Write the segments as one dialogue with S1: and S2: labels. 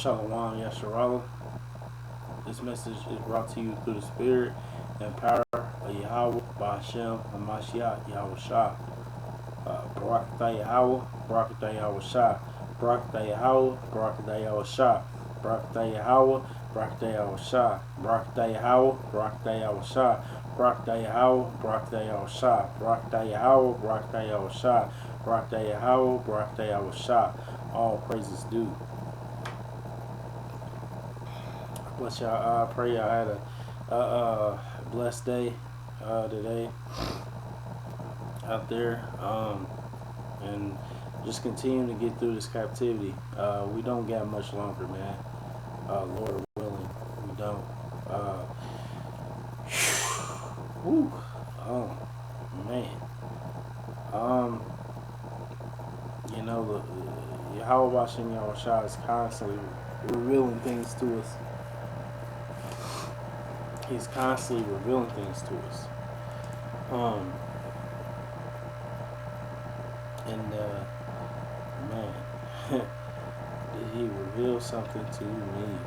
S1: Shalom Yasharala. This message is brought to you through the Spirit and power of Yahweh, Ba'ashem, Hamashiach, Yahweh Shah. Barakatah Yahweh, Barakatah Yahweh Shah. Barakatah Yahweh, Barakatah Yahweh Shah. Barakatah Yahweh, Barakatah Yahweh Shah. Barakatah Yahweh, Barakatah Yahweh Shah. Barakatah Yahweh, Barakatah Yahweh Shah. Barakatah Yahweh, Barakatah Yahweh Shah. Barakatah Yahweh, Barakatah Yahweh Shah. All praises due. Bless y'all. I pray y'all had a blessed day today out there, and just continue to get through this captivity. We don't got much longer, man. Lord willing, we don't. Whew. Oh man. You know, the Yahweh Bashim Yahweh Shah is constantly revealing things to us. He's constantly revealing things to us. And man, did he reveal something to me?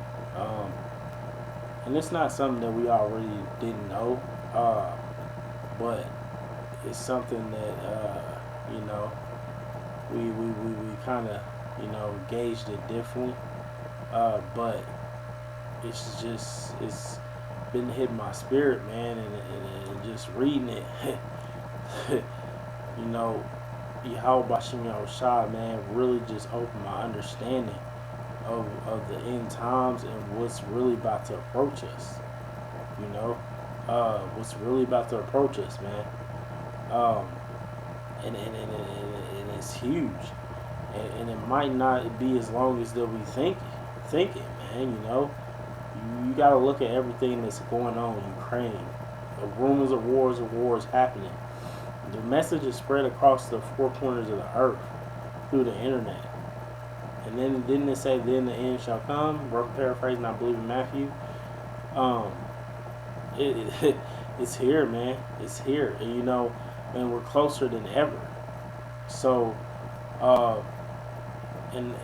S1: And it's not something that we already didn't know, but it's something that you know, we kind of, you know, gauged it differently. But it's been hitting my spirit, man, and just reading it. You know, Yahweh Bashim Yahweh Shah, man, really just opened my understanding of the end times and what's really about to approach us. You know, what's really about to approach us, man. And it's huge, and it might not be as long as that we thinking, man. You know, you got to look at everything that's going on in Ukraine. The rumors of wars happening. The message is spread across the four corners of the earth through the internet. And then didn't it say, "Then the end shall come"? Paraphrasing, I believe in Matthew. It's here, man. It's here, and you know, and we're closer than ever. So, and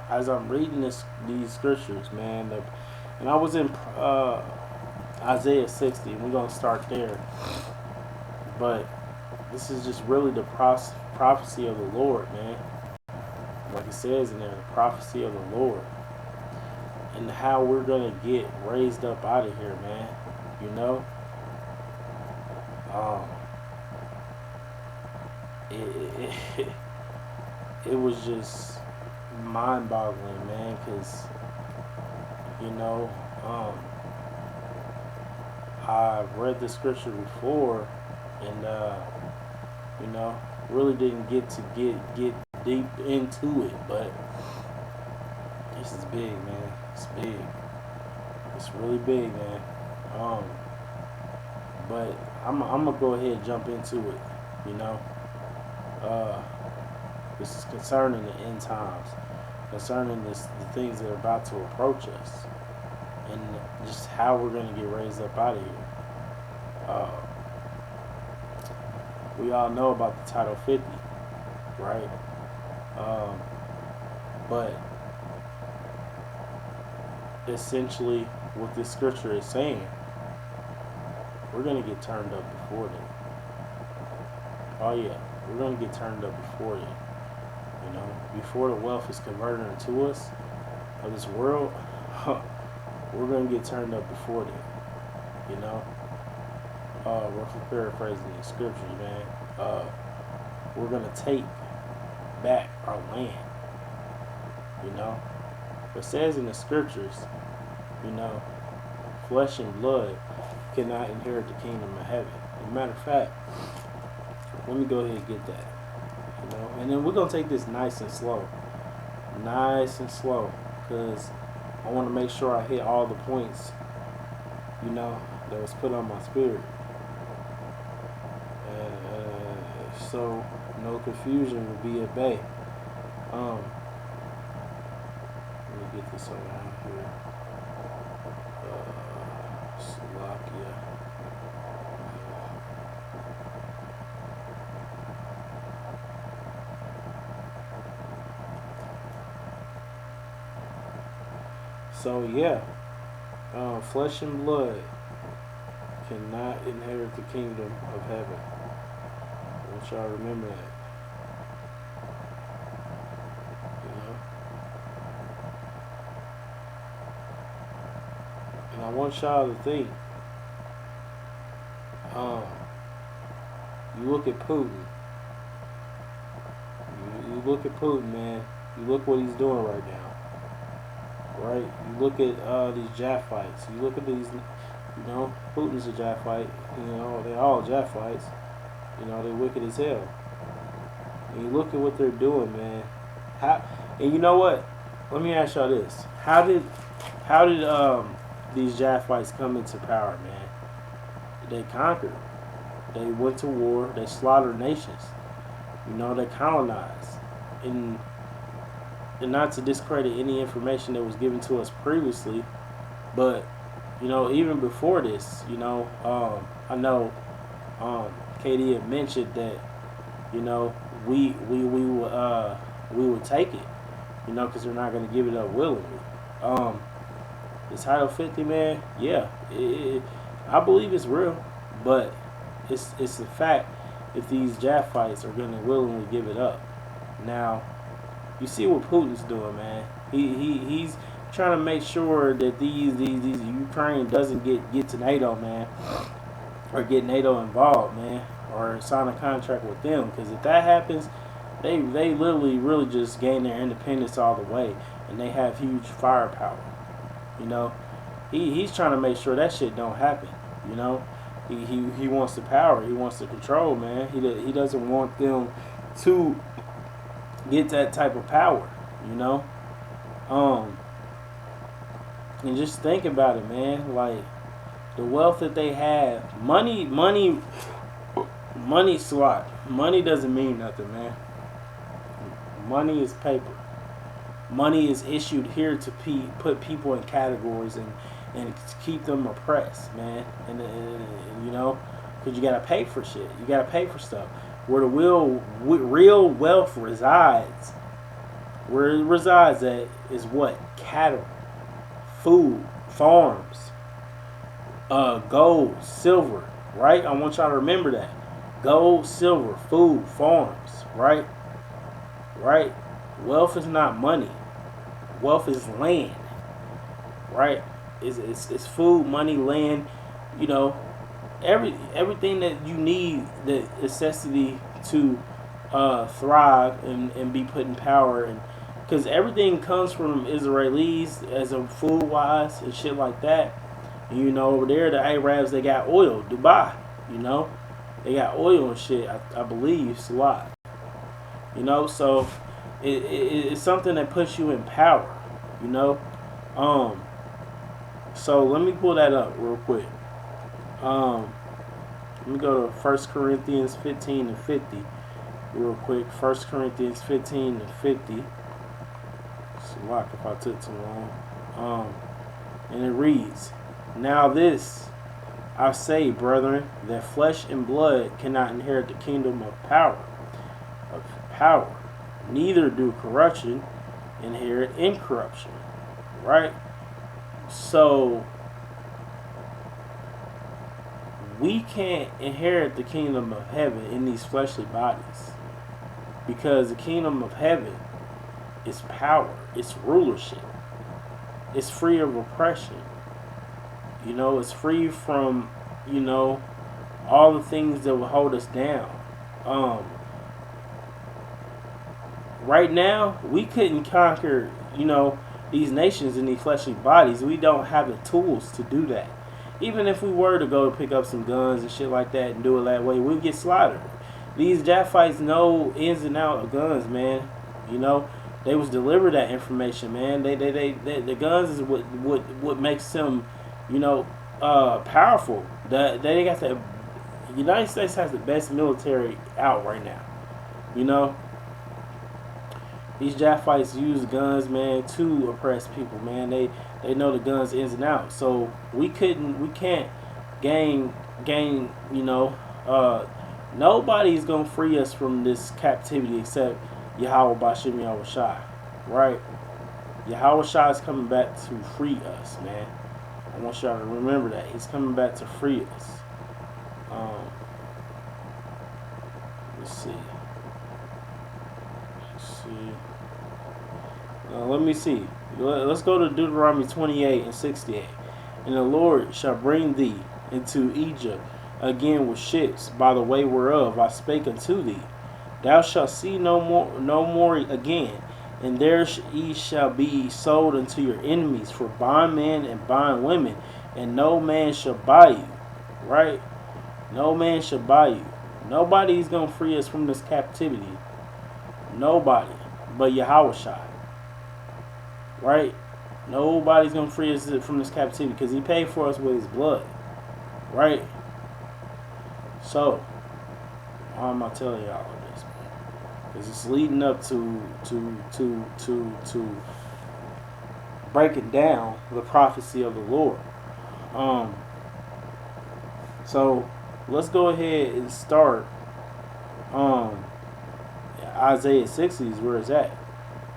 S1: as I'm reading these scriptures, man, and I was in Isaiah 60, and we're gonna start there. But this is just really the prophecy of the Lord, man. Like it says in there, the prophecy of the Lord, and how we're gonna get raised up out of here, man. You know, it was just mind-boggling, man, because you know, I read the scripture before, and you know, really didn't get deep into it, but this is big, man. It's big. It's really big, man. But I'm gonna go ahead and jump into it. You know, this is concerning the end times, concerning the things that are about to approach us, and just how we're gonna get raised up out of here. We all know about the Title 50, right? But essentially, what this scripture is saying, we're gonna get turned up before then. Oh yeah, we're gonna get turned up before then. You know, before the wealth is converted into us of this world, we're gonna get turned up before then. You know, roughly paraphrasing the scriptures, man. We're gonna take back our land. You know, it says in the scriptures, you know, flesh and blood cannot inherit the kingdom of heaven. As a matter of fact, let me go ahead and get that. You know, and then we're gonna take this nice and slow, because I want to make sure I hit all the points, you know, that was put on my spirit, so no confusion will be at bay. Let me get this around here. Slovakia. So yeah, flesh and blood cannot inherit the kingdom of heaven. I want y'all to remember that. You know, and I want y'all to think. Um, you look at Putin. You look at Putin, man. You look what he's doing right now, right? You look at these Japhites. You look at these. You know, Putin's a Japhite. You know, they're all Japhites. You know, they're wicked as hell. And you look at what they're doing, man. How? And you know what? Let me ask y'all this: How did these Japhites come into power, man? They conquered. They went to war. They slaughtered nations. You know, they colonized. And not to discredit any information that was given to us previously, but you know, even before this, you know, I know KD had mentioned that, you know, we would take it, you know, because they're not going to give it up willingly. The Title 50, man, yeah, I believe it's real, but it's a fact if these Japhites are going to willingly give it up. Now, you see what Putin's doing, man. He's trying to make sure that these Ukraine doesn't get to NATO, man, or get NATO involved, man, or sign a contract with them. Because if that happens, they literally really just gain their independence all the way, and they have huge firepower. You know, he's trying to make sure that shit don't happen. You know, he wants the power, he wants the control, man. He doesn't want them to get that type of power. You know, and just think about it, man. Like the wealth that they have, money slot. Money doesn't mean nothing, man. Money is paper. Money is issued here to put people in categories and keep them oppressed, man. And you know, because you gotta pay for shit. You gotta pay for stuff. Where the real wealth resides, where it resides at is what? Cattle, food, farms, gold, silver, right? I want y'all to remember that. Gold, silver, food, farms, right? Right? Wealth is not money. Wealth is land, right? It's food, money, land, you know, everything that you need, the necessity to thrive and be put in power, and because everything comes from Israelis as a food wise and shit like that. And, you know, over there the Arabs, they got oil, Dubai, you know, they got oil and shit. I believe it's a lot, you know. So it's something that puts you in power, you know. So let me pull that up real quick. Let me go to 1 Corinthians 15 and 50 real quick. 1 Corinthians 15 and 50. It's a lot if I took too long. And it reads, "Now this I say, brethren, that flesh and blood cannot inherit the kingdom of power. Neither do corruption inherit incorruption." Right? So we can't inherit the kingdom of heaven in these fleshly bodies, because the kingdom of heaven is power, it's rulership, it's free of oppression, you know, it's free from, you know, all the things that will hold us down. Right now we couldn't conquer, you know, these nations in these fleshly bodies. We don't have the tools to do that. Even if we were to go pick up some guns and shit like that and do it that way, we'd get slaughtered. These Japhites know ins and outs of guns, man. You know, they was delivered that information, man. The guns is what makes them, you know, powerful. They got the United States has the best military out right now. You know, these Japhites use guns, man, to oppress people, man. They know the guns ins and outs. So we can't gain, you know, nobody's gonna free us from this captivity except Yahweh Bashim Yahushua, right? Yahweh Shai is coming back to free us, man. I want y'all to remember that. He's coming back to free us. Let's see. Let me see. Let's go to Deuteronomy 28 and 68. And the Lord shall bring thee into Egypt again with ships, by the way whereof I spake unto thee. Thou shalt see no more again, and there ye shall be sold unto your enemies for bondmen and bondwomen, and no man shall buy you. Right? No man shall buy you. Nobody's gonna free us from this captivity. Nobody but Yahweh Shai. Right? Nobody's gonna free us from this captivity because he paid for us with his blood. Right? So, why am I telling y'all this, man? Because it's leading up to breaking down the prophecy of the Lord. So let's go ahead and start. Isaiah 60 is where it's at.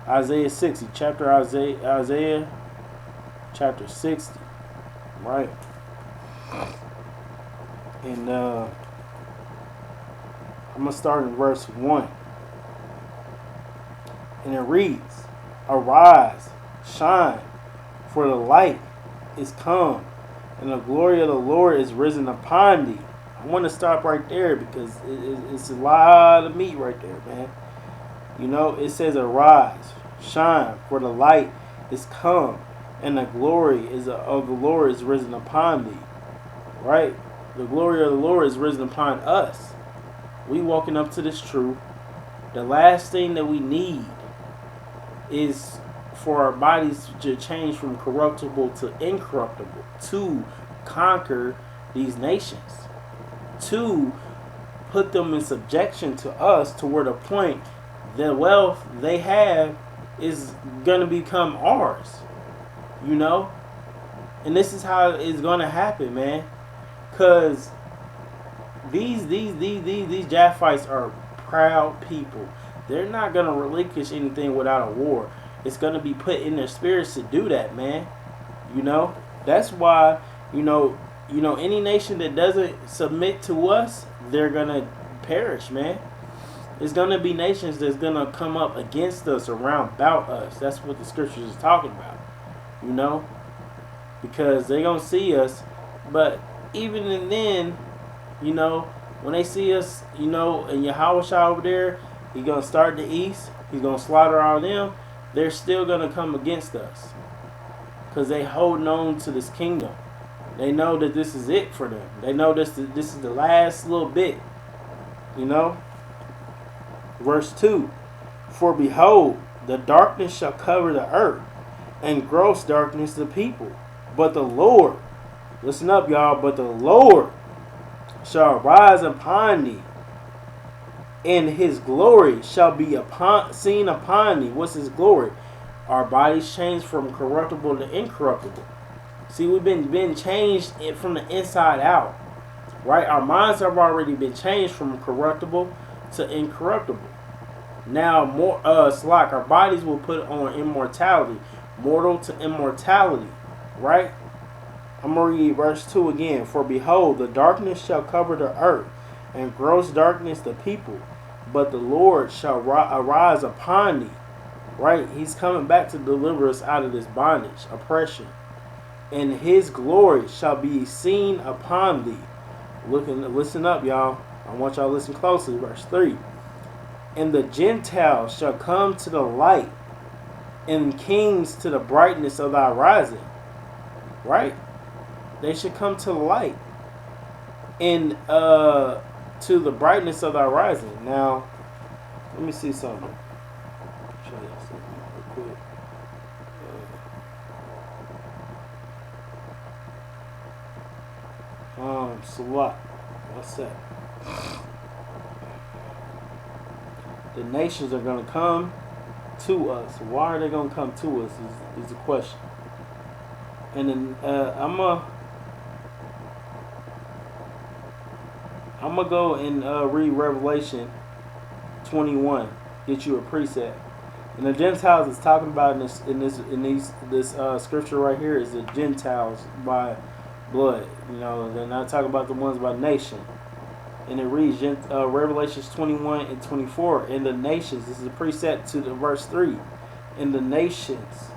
S1: Isaiah 60, Isaiah chapter 60, right? And I'm gonna start in verse 1, and it reads, "Arise, shine, for the light is come, and the glory of the Lord is risen upon thee." I want to stop right there because it's a lot of meat right there, man. You know, it says, "Arise, shine, for the light is come, and the glory of the Lord is risen upon thee." Right? The glory of the Lord is risen upon us. We walking up to this truth. The last thing that we need is for our bodies to change from corruptible to incorruptible, to conquer these nations, to put them in subjection to us, to where the point the wealth they have is going to become ours, you know? And this is how it's going to happen, man. Because these Japhites are proud people. They're not going to relinquish anything without a war. It's going to be put in their spirits to do that, man. You know? That's why, any nation that doesn't submit to us, they're going to perish, man. There's going to be nations that's going to come up against us, around about us. That's what the scriptures is talking about, you know? Because they're going to see us. But even then, when they see us, and Yahweh Shai over there, he's going to start the east. He's going to slaughter all of them. They're still going to come against us. Because they holding on to this kingdom. They know that this is it for them. They know this is the last little bit, Verse 2, "For behold, the darkness shall cover the earth, and gross darkness the people. But the Lord," listen up, y'all, "but the Lord shall rise upon thee, and his glory shall be seen upon thee." What's his glory? Our bodies changed from corruptible to incorruptible. See, we've been changed from the inside out, right? Our minds have already been changed from corruptible to incorruptible. Now, it's like our bodies will put on immortality, mortal to immortality, right? I'm going to read verse 2 again. "For behold, the darkness shall cover the earth, and gross darkness the people. But the Lord shall arise upon thee." Right? He's coming back to deliver us out of this bondage, oppression. "And his glory shall be seen upon thee." Listen up, y'all. I want y'all to listen closely. Verse 3. "And the Gentiles shall come to the light, and kings to the brightness of thy rising." Right? They should come to the light, and to the brightness of thy rising. Now, let me see something. Show you something real quick. Salat. What's that? The nations are going to come to us. Why are they going to come to us is the question. And then I'm gonna go and read Revelation 21. Get you a precept. And the Gentiles is talking about in this scripture right here is the Gentiles by blood. You know, they're not talking about the ones by nation. And it reads Revelations 21 and 24. In the nations, this is a precept to the verse 3. In the nations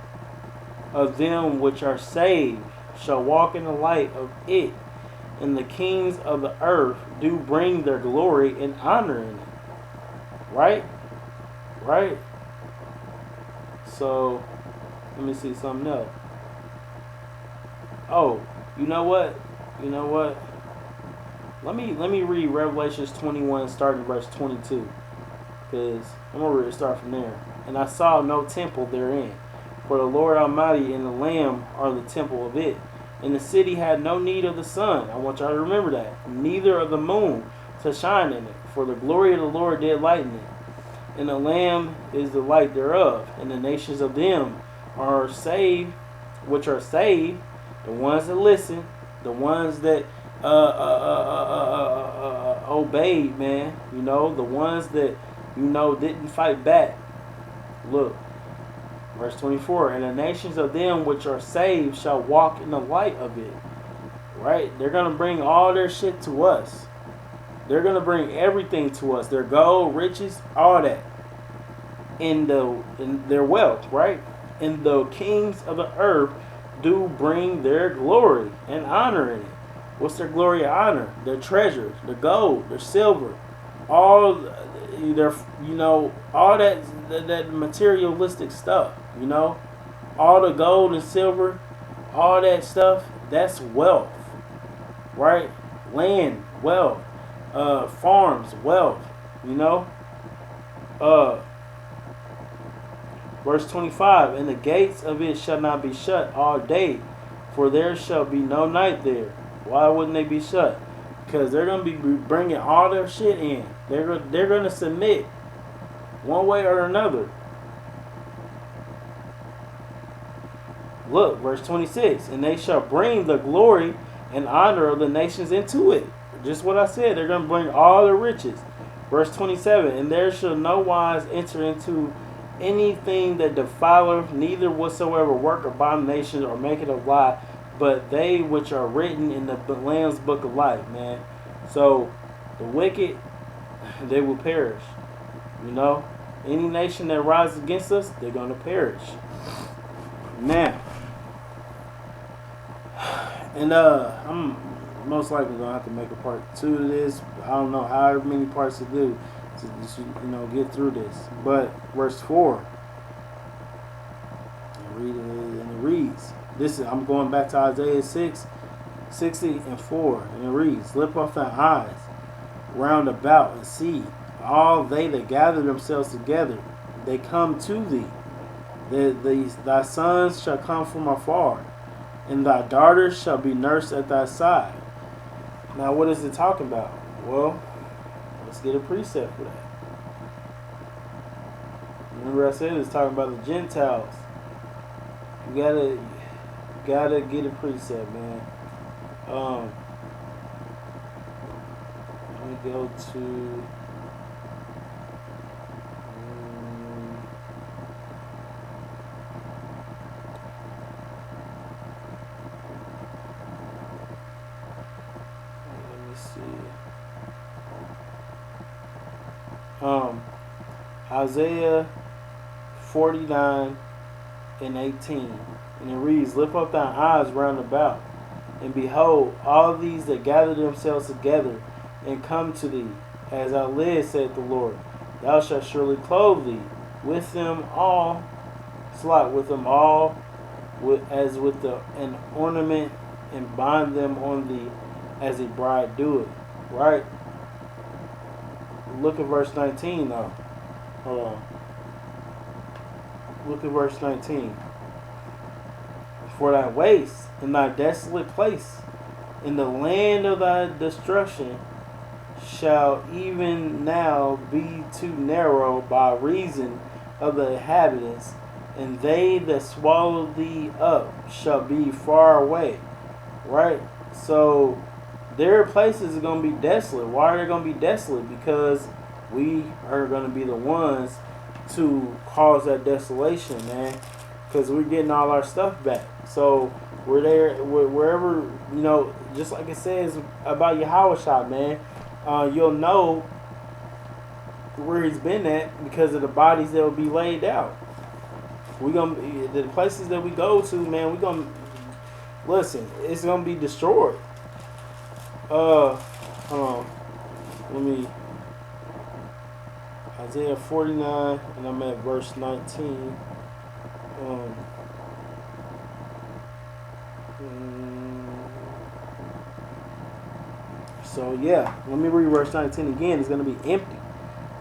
S1: of them which are saved shall walk in the light of it, and the kings of the earth do bring their glory and honor in it. Right? Right? So, let me see something else. Oh, you know what? You know what? Let me read Revelations 21 starting verse 22. Because I'm going to start from there. And I saw no temple therein, for the Lord Almighty and the Lamb are the temple of it. And the city had no need of the sun. I want y'all to remember that. Neither of the moon to shine in it, for the glory of the Lord did lighten it. And the Lamb is the light thereof. And the nations of them are saved, which are saved, the ones that listen, the ones that obeyed, man. You know, the ones that, you know, didn't fight back. Look, verse 24. And the nations of them which are saved shall walk in the light of it. Right? They're going to bring all their shit to us. They're going to bring everything to us. Their gold, riches, all that. In their wealth, right? And the kings of the earth do bring their glory and honor in it. What's their glory and honor? Their treasures, their gold, their silver, all their, you know, all that materialistic stuff, you know, all the gold and silver, all that stuff, that's wealth, right? Land, wealth, farms, wealth, you know. Verse 25, and the gates of it shall not be shut all day, for there shall be no night there. Why wouldn't they be shut? Because they're going to be bringing all their shit in. They're going to submit one way or another. Look, verse 26, and they shall bring the glory and honor of the nations into it. Just what I said, they're going to bring all the riches. Verse 27, and there shall no wise enter into anything that defileth, neither whatsoever work abomination or make it a lie, but they which are written in the Lamb's book of life, man. So the wicked, they will perish. You know, any nation that rises against us, they're going to perish. Now, and I'm most likely gonna have to make a part 2 to this. I don't know how many parts to do to just, you know, get through this. But verse 4, and it reads, this is, I'm going back to Isaiah 6:60-4, and it reads, lift up thy eyes round about and see all they that gather themselves together, they come to thee. Thy sons shall come from afar, and thy daughters shall be nursed at thy side. Now, what is it talking about? Well, let's get a precept for that. Remember I said it's talking about the Gentiles. You gotta get a precept, man. Let me go to Isaiah 49:18, and it reads, lift up thine eyes round about, and behold, all these that gather themselves together and come to thee. As I live, saith the Lord, thou shalt surely clothe thee with them all, as with an ornament, and bind them on thee as a bride doeth. Right? Look at verse 19 though. Hold on. Look at verse 19. For thy waste in thy desolate place, in the land of thy destruction, shall even now be too narrow by reason of the inhabitants, and they that swallow thee up shall be far away. Right? So their places are going to be desolate. Why are they going to be desolate? Because we are going to be the ones to cause that desolation, man, because we're getting all our stuff back. So we're there, wherever, you know, just like it says about Yahushua, man, you'll know where he's been at because of the bodies that will be laid out. We gonna, the places that we go to, man, we gonna, listen, it's gonna be destroyed. Hold on, let me, Isaiah 49, and I'm at verse 19. So yeah, let me read verse 19 again. It's going to be empty.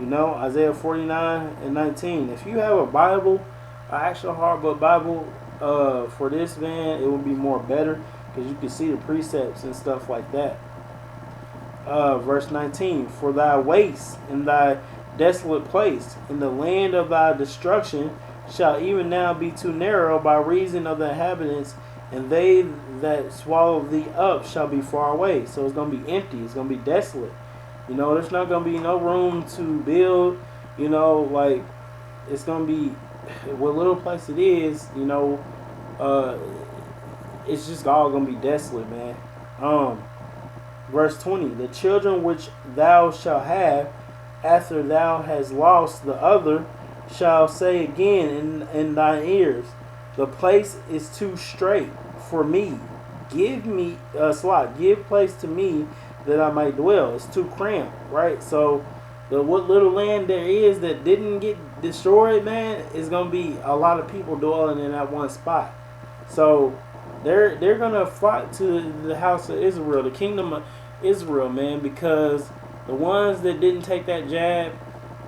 S1: You know, Isaiah 49 and 19. If you have a Bible, an actual hardbook Bible, for this, man, it would be more better because you can see the precepts and stuff like that. Verse 19. For thy waste in thy desolate place, in the land of thy destruction, shall even now be too narrow by reason of the inhabitants, and they that swallow thee up shall be far away. So it's going to be empty. It's going to be desolate. You know, there's not going to be no room to build. You know, like, it's going to be, what little place it is, you know, it's just all going to be desolate, man. Verse 20. The children which thou shalt have, after thou hast lost the other, shall say again in thine ears, the place is too strait for me. Give me give place to me that I may dwell. It's too cramped, right? So the what little land there is that didn't get destroyed, man, is gonna be a lot of people dwelling in that one spot. So they're gonna flock to the house of Israel, the kingdom of Israel, man, because the ones that didn't take that jab,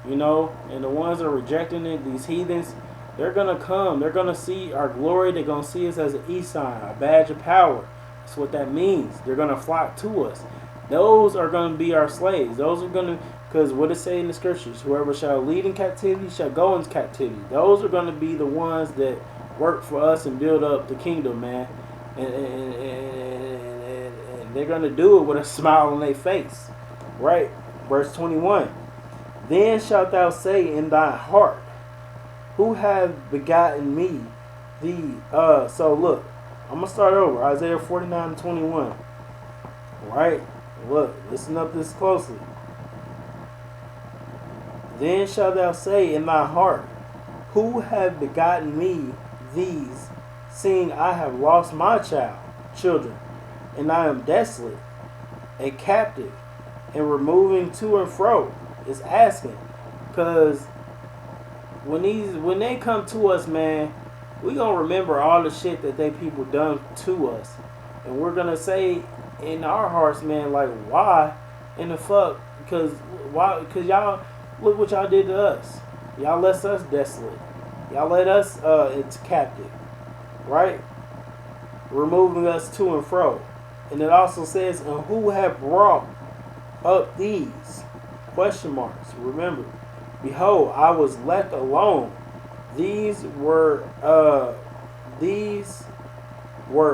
S1: you know, and the ones that are rejecting it, these heathens, they're going to come. They're going to see our glory. They're going to see us as an e-sign, a badge of power. That's what that means. They're going to flock to us. Those are going to be our slaves. Those are going to, because what it say in the scriptures, whoever shall lead in captivity shall go into captivity. Those are going to be the ones that work for us and build up the kingdom, man. And they're going to do it with a smile on their face. Right? Verse 21. Then shalt thou say in thy heart, who have begotten me? So look, I'm going to start over. Isaiah 49 and 21. Right? Look, listen up this closely. Then shalt thou say in thy heart, who have begotten me these, seeing I have lost my children, and I am desolate, a captive, and removing to and fro. Is asking, because when they come to us, man, we gonna remember all the shit that they people done to us, and we're gonna say in our hearts, man, like, why in the fuck? Because why? Because y'all look what y'all did to us. Y'all left us desolate. Y'all let us into captive, right? Removing us to and fro, and it also says, and who have brought up these? Question marks. Remember, behold, I was left alone. These were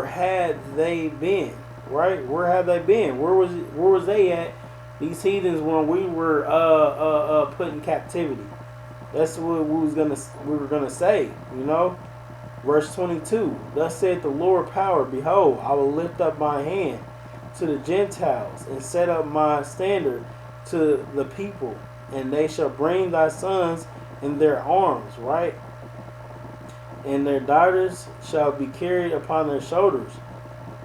S1: had they been, right? Where have they been? Where was they at? These heathens when we were put in captivity. That's what we were gonna say, you know. Verse 22. Thus saith the Lord power, behold, I will lift up my hand to the Gentiles and set up my standard to the people, and they shall bring thy sons in their arms, right? And their daughters shall be carried upon their shoulders.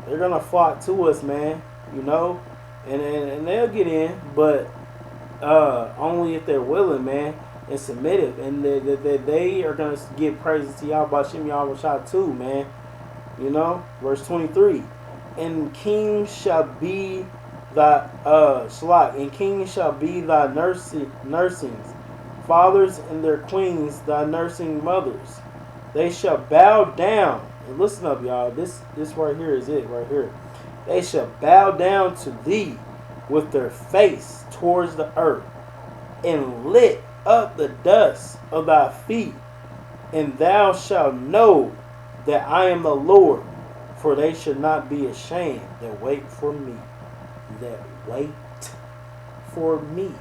S1: They're gonna flock to us, man, you know, and they'll get in, but only if they're willing, man, and submitted, and they are gonna give praises to Yahweh Shem Yahweh too, man. You know, verse 23, and kings shall be thy and kings shall be thy nursings, fathers and their queens thy nursing mothers. They shall bow down, and listen up, y'all. This right here is it, right here. They shall bow down to thee with their face towards the earth, and lift up the dust of thy feet, and thou shalt know that I am the Lord, for they should not be ashamed that wait for me. That wait for me.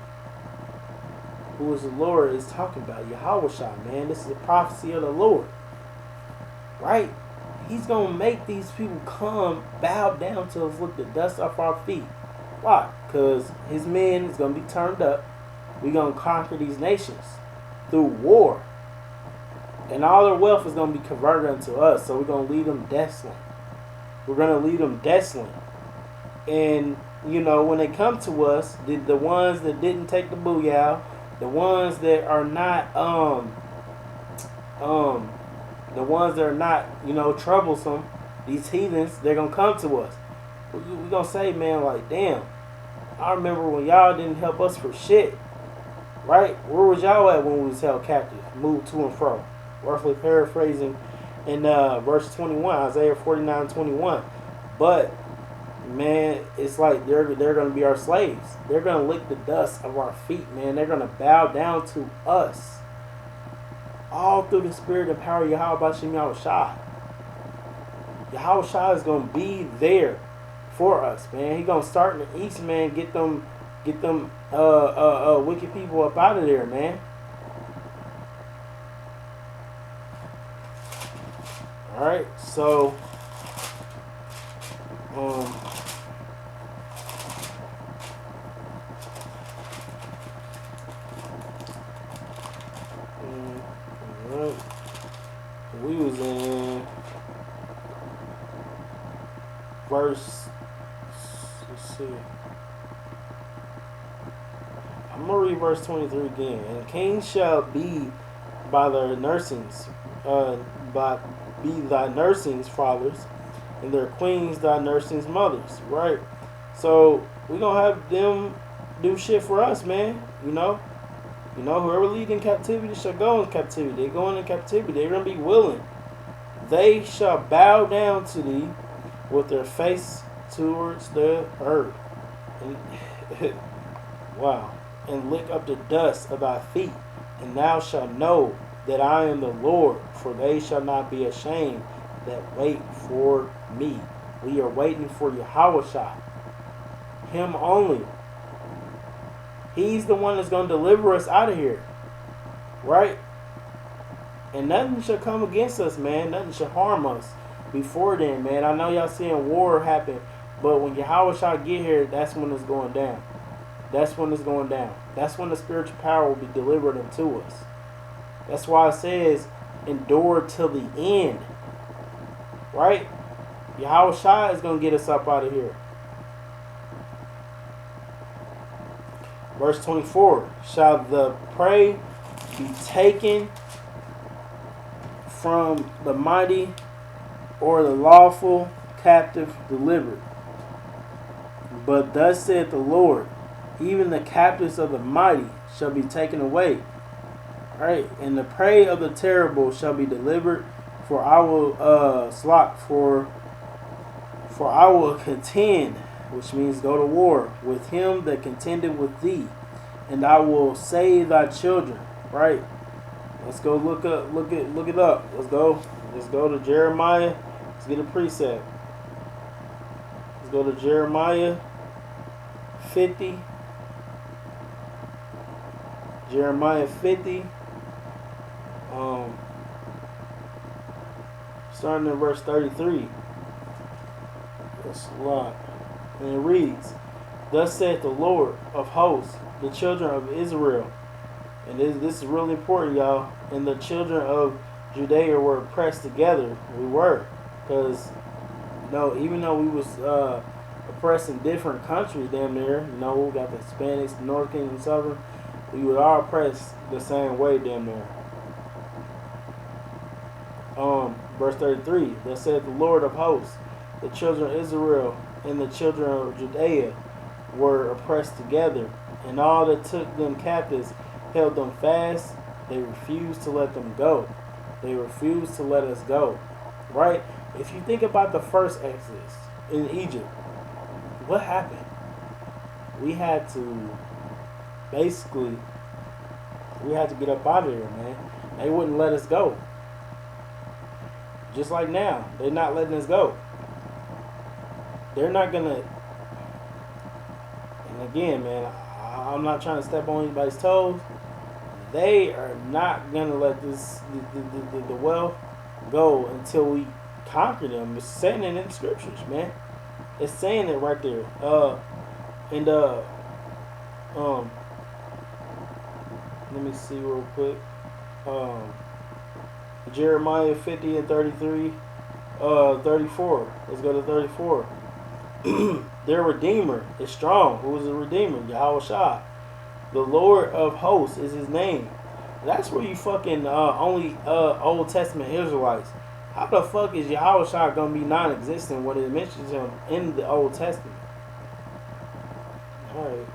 S1: who is the Lord, is talking about. Yahweh Shai, man. This is a prophecy of the Lord. Right? He's going to make these people come, bow down to us, lick the dust off our feet. Why? Because his men is going to be turned up. We're going to conquer these nations through war. And all their wealth is going to be converted unto us. So we're going to lead them desolate. We're going to lead them desolate. And, you know, when they come to us, the ones that didn't take the booyah, the ones that are not, the ones that are not, you know, troublesome, these heathens, they're going to come to us. We're going to say, man, like, damn, I remember when y'all didn't help us for shit. Right? Where was y'all at when we was held captive? Moved to and fro. Roughly paraphrasing in verse 21, Isaiah 49:21. But, man, it's like they're going to be our slaves. They're going to lick the dust of our feet, man. They're going to bow down to us. All through the spirit and power of Yahweh Bashim Yahweh Shai. Yahweh Shai is going to be there for us, man. He's going to start in the east, man. Get them wicked people up out of there, man. Alright, so we was in verse, let's see, I'm gonna read verse 23 again. And kings shall be by their nursings, be thy nursings fathers, and their queens thy nursings mothers. Right? So we're gonna have them do shit for us, man. You know, whoever lead in captivity shall go in captivity. They're going in captivity. They're gonna be willing. They shall bow down to thee with their face towards the earth. And wow. And lick up the dust of thy feet, and thou shalt know that I am the Lord, for they shall not be ashamed that wait for me. We are waiting for Yahweh Shai. Him only. He's the one that's going to deliver us out of here. Right? And nothing shall come against us, man. Nothing shall harm us before then, man. I know y'all seeing war happen, but when Yahweh Shai get here, that's when it's going down. That's when it's going down. That's when the spiritual power will be delivered unto us. That's why it says, endure till the end. Right? Yahweh Shai is going to get us up out of here. Verse 24. Shall the prey be taken from the mighty, or the lawful captive delivered? But thus saith the Lord, even the captives of the mighty shall be taken away. Right? And the prey of the terrible shall be delivered, for I will for I will contend, which means go to war, with him that contended with thee, and I will save thy children. Right? Let's go look it up. Let's go to Jeremiah. Let's get a precept. Let's go to Jeremiah 50. Jeremiah 50. Starting in verse 33. That's a lot. And it reads, thus saith the Lord of hosts, the children of Israel. And this is really important, y'all. And the children of Judea were pressed together. We were. Because, even though we was oppressed in different countries damn near, we got the Hispanics, the North Kingdom, Southern, we were all oppressed the same way damn near. Verse 33, thus saith the Lord of hosts, the children of Israel and the children of Judea were oppressed together, and all that took them captives held them fast. They refused to let them go. They refused to let us go. Right? If you think about the first Exodus in Egypt, what happened? We had to get up out of there, man. They wouldn't let us go. Just like now, they're not letting us go. They're not gonna. And again, man, I'm not trying to step on anybody's toes, they are not gonna let the wealth go until we conquer them. It's saying it in the scriptures, man. It's saying it right there. And um, let me see real quick. Jeremiah 50 and 33, 34. Let's go to 34. Their Redeemer is strong. Who is the Redeemer? Yahweh Shah. The Lord of hosts is his name. That's where you fucking only Old Testament Israelites. How the fuck is Yahweh Shah gonna be non-existent when it mentions him in the Old Testament? Alright.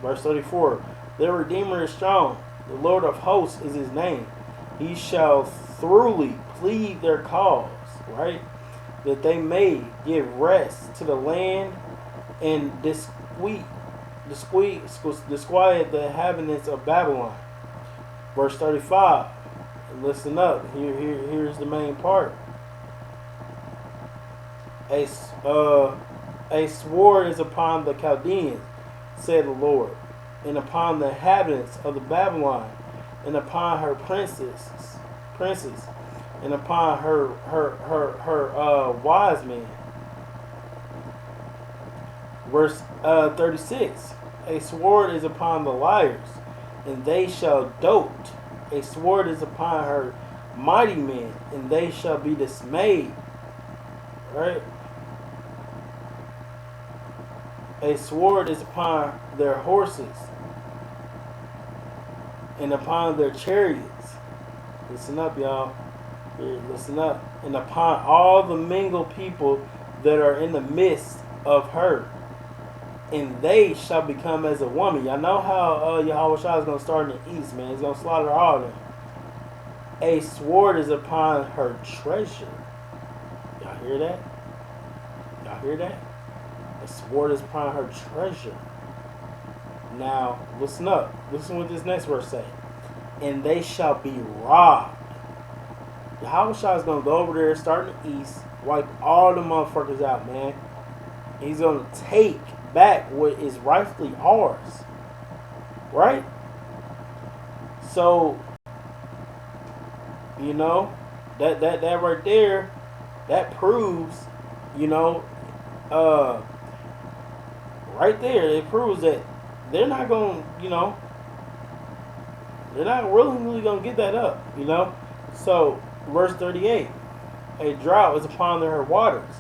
S1: Verse 34. Their Redeemer is strong. The Lord of hosts is his name. He shall thoroughly plead their cause, right? That they may give rest to the land and disquiet the inhabitants of Babylon. Verse 35. Listen up. Here's the main part. A sword is upon the Chaldeans, said the Lord, and upon the inhabitants of the Babylon, and upon her princes, and upon her wise men. Verse 36. A sword is upon the liars, and they shall dote. A sword is upon her mighty men, and they shall be dismayed. Right? A sword is upon their horses, and upon their chariots. Listen up, y'all. Here, listen up. And upon all the mingled people that are in the midst of her. And they shall become as a woman. Y'all know how Yahweh Shah is going to start in the east, man. He's going to slaughter all of them. A sword is upon her treasure. Y'all hear that? Y'all hear that? A sword is upon her treasure. Now, listen up. Listen what this next verse say. And they shall be robbed. Yahweh Shah is going to go over there, start in the east, wipe all the motherfuckers out, man. He's going to take back what is rightfully ours, right? So, you know, that right there, that proves, you know, right there, it proves that they're not going, you know, they're not willingly going to get that up, you know. So, verse 38, a drought is upon their waters,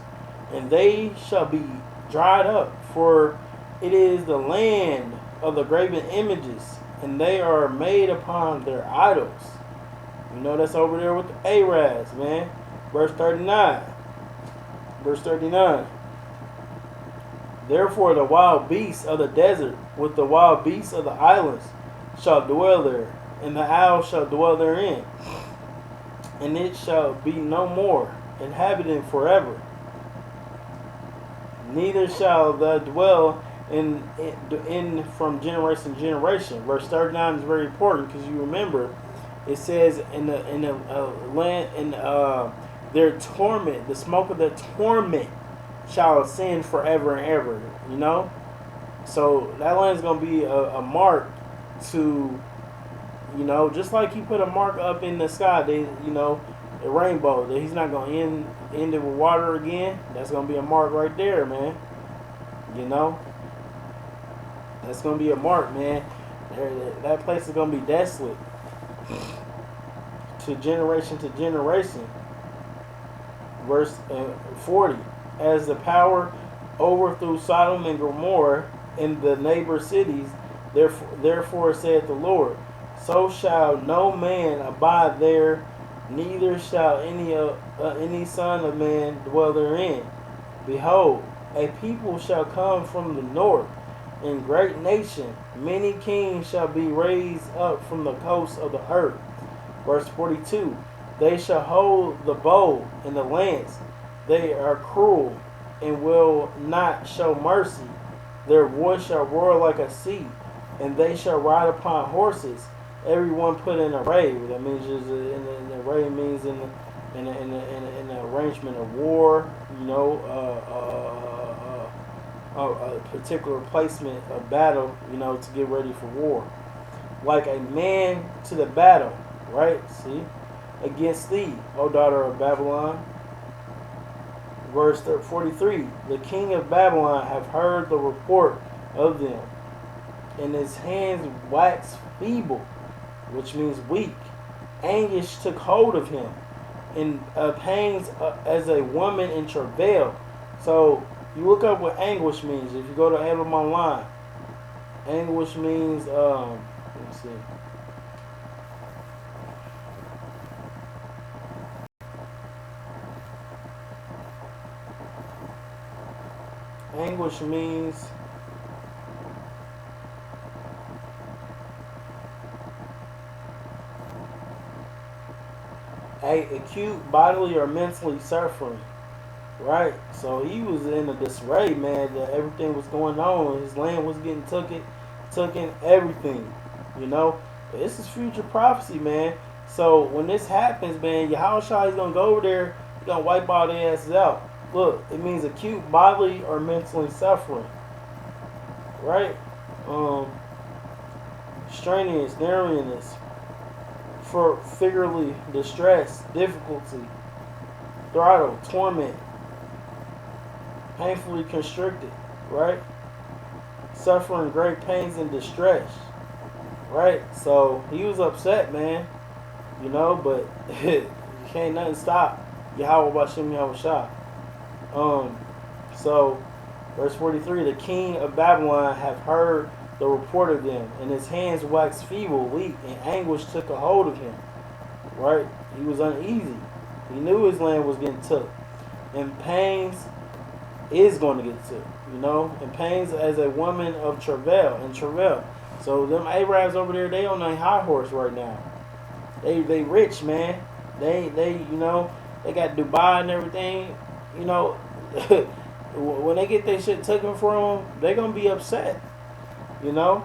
S1: and they shall be dried up, for it is the land of the graven images, and they are made upon their idols. You know, that's over there with the Arabs, man. Verse 39. Verse 39. Therefore the wild beasts of the desert with the wild beasts of the islands shall dwell there, and the owl shall dwell therein, and it shall be no more inhabited forever. Neither shall they dwell in from generation to generation. Verse 39 is very important because you remember it says in the land in their torment, the smoke of their torment shall ascend forever and ever. You know, so that land is gonna be a mark to, you know, just like he put a mark up in the sky. They, you know, a rainbow. That he's not gonna end it with water again. That's gonna be a mark right there, man. You know, that's gonna be a mark, man. That place is gonna be desolate to generation to generation. Verse 40: as the power overthrew Sodom and Gomorrah in the neighbor cities, therefore saith the Lord, so shall no man abide there, neither shall any son of man dwell therein. Behold, a people shall come from the north, and great nation, many kings shall be raised up from the coasts of the earth. Verse 42, they shall hold the bow and the lance. They are cruel and will not show mercy. Their voice shall roar like a sea, and they shall ride upon horses, everyone put in array. That means just in array means in the arrangement of war. You know, a particular placement of battle. You know, to get ready for war.
S2: like a man to the battle, right? See, against thee, O daughter of Babylon. Verse 43, the king of Babylon have heard the report of them, and his hands waxed feeble, which means weak. Anguish took hold of him, and pains as a woman in travail. So you look up what anguish means. If you go to Adam Online, anguish means let me see. Anguish means a acute bodily or mentally suffering. Right. So he was in a disarray, man. That everything was going on. His land was getting taken everything. You know. But this is future prophecy, man. So when this happens, man, Yahushua is gonna go over there. He's gonna wipe all their asses out. Look, it means acute bodily or mentally suffering. Right. Strenuous, narrowness, for figuratively distress, difficulty, throttle, torment, painfully constricted, right? Suffering great pains and distress, right? So he was upset, man, you know, but you can't nothing stop Yahweh Bashem Yahweh Shah. So verse 43, the king of Babylon have heard the report of them, and his hands waxed feeble, weak, and anguish took a hold of him, right? He was uneasy. He knew his land was getting took, and pains is going to get took, you know, and pains as a woman of travail and travail. So them Arabs over there, they on a high horse right now. They rich, man. They you know, they got Dubai and everything. You know, when they get their shit taken from them, they gonna be upset. You know.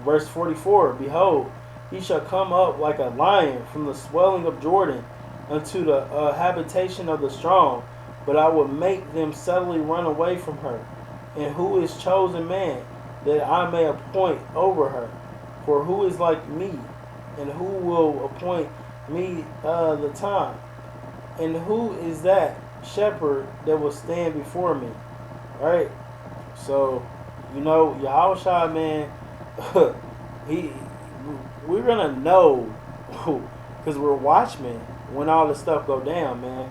S2: Verse 44. Behold, he shall come up like a lion from the swelling of Jordan unto the habitation of the strong. But I will make them suddenly run away from her. And who is chosen man, that I may appoint over her? For who is like me, and who will appoint me the time? And who is that shepherd that will stand before me? Right? So, you know, Yahushua, man, we're gonna know, because we're watchmen when all this stuff go down, man.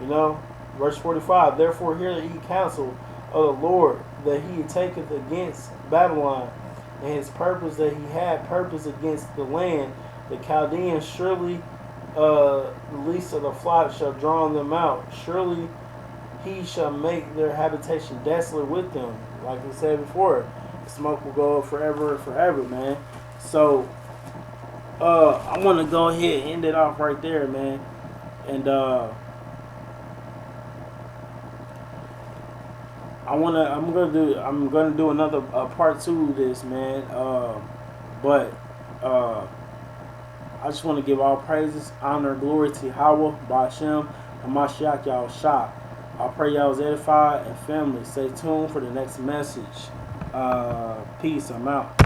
S2: You know. Verse 45, therefore hear ye counsel of the Lord, that he taketh against Babylon, and his purpose that he had purpose against the land. The Chaldeans surely, the least of the flock shall draw them out. Surely he shall make their habitation desolate with them. Like we said before, the smoke will go forever and forever, man. So, I want to go ahead and end it off right there, man. And, I'm gonna do another part 2 of this, man. But I just want to give all praises, honor, glory to Yahweh, Ba'ashem, and Mashiach Yahushua. I pray y'all was edified, and family, stay tuned for the next message. Peace. I'm out.